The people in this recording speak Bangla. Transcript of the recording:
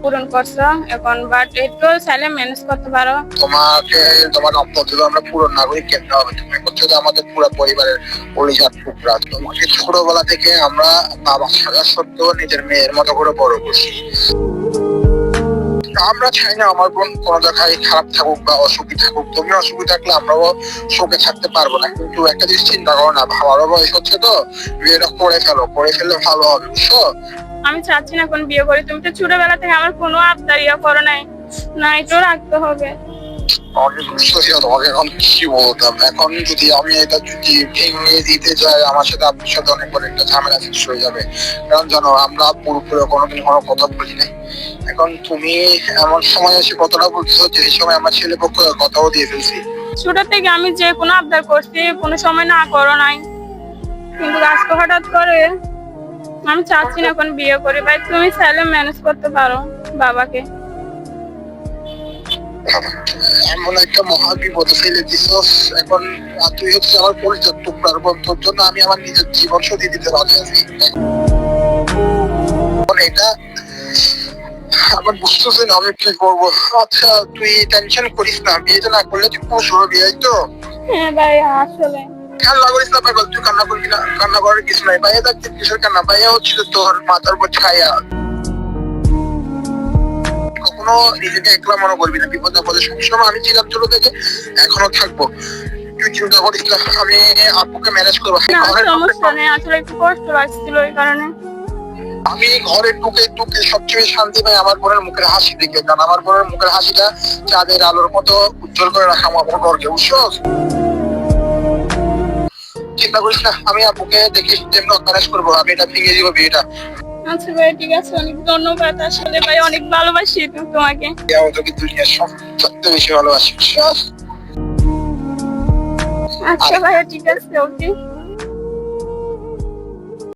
পূরণ করছো এখন, বাট একটু চাইলে ম্যানেজ করতে পারো। তোমাকে তোমার অপরাধ যদি আমরা পূরণ না করি কেমন হবে? তুমি হচ্ছে যে আমাদের পুরো পরিবারের পরিবার টুকরা। তোমাকে ছোটবেলা থেকে আমরা বাবা থাকা সত্ত্বেও নিজের মেয়ের মতো করে বড় করছি। আমরা চাই না আমার বোন কোনো জায়গায় খারাপ থাকুক বা অসুখী থাকুক। তুমি অসুখী থাকলে আমরাও সুখে থাকতে পারবো না। কিন্তু একটা জিনিস চিন্তা করো না, ভালো বয়স হচ্ছে তো, বিয়েটা করে ফেললে ভালো হবে, বুঝছো? আমি চাচ্ছি না এখন বিয়ে করি। তুমি তো ছোটবেলা থেকে আমার কোনো আবদার করো নাই, না এটাও রাখতে হবে। আমি বুঝতেছি না তোমাকে এখন কি বলতাম। এখন যদি আমি এটা যদি ভেঙে দিতে যাই, আমার সাথে আপনার সাথে অনেক বড় একটা ঝামেলা সৃষ্টি হয়ে যাবে। কারণ জানো আমরা পুরোপুরি কোনোদিন কোনো কথা বলি নাই। এখন তুমি এমন সময় এসে কথাটা বলছো যে সময় আমার ছেলে পক্ষ কথাও দিয়ে ফেলছি। ছোট থেকে আমি যে কোনো আবদার করছি, কোনো সময় না করো নাই, কিন্তু আজকে হঠাৎ করে আমি চাচ্ছি না এখন বিয়ে করি। ভাই তুমি চাইলে ম্যানেজ করতে পারো বাবাকে। এমন একটা মহা বিপদে ফেলে দিছস। এখন তুই হচ্ছে আমার পরিচয় টুকরার বন্ধুর জন্য আমি আমার নিজের জীবন সত্যি দিতে রাজি আছি। এটা আমার বুঝতেছি না আমি কি করবো। আচ্ছা তুই টেনশন করিস না, বিয়েটা না করলে তুই খুব শুরু বিয়ে তো। হ্যাঁ ভাই, আসলে কান্না করিস না পাগল, তুই কান্না করবি না। কান্না করার কিছু নাই। ভাইয়া থাকতে কিসের কান্না? ভাইয়া হচ্ছে তোর মাথার উপর ছায়া। কখনো নিজেকে একলা মনে করবি না। বিপদ আপদে সবসময় আমি ছিলাম ছোট থেকে, এখনো থাকবো। তুই চিন্তা করিস না, আমি আপুকে ম্যানেজ করবো। না, সমস্যা নেই, আসলে একটু কষ্ট লাগছিল এই কারণে। আমি ঘরে টুকে টুকে সবচেয়ে শান্তি পাই আমার বোনের মুখের হাসি দেখে। কারণ আমার বোনের মুখের হাসিটা চাঁদের আলোর মতো উজ্জ্বল করে রাখা আমার ঘরকে, বুঝছো? চিন্তা করিস না, আমি আপুকে দেখি যেমন ম্যানেজ করবো। আমি এটা ভেঙে দিব বিয়েটা। আচ্ছা ভাই, ঠিক আছে, অনেক ধন্যবাদ। আসলে ভাই অনেক ভালোবাসি তোমাকে। তোকে দুনিয়ার সবচেয়ে বেশি ভালোবাসি। আচ্ছা ভাইয়া, ঠিক আছে, ওকে।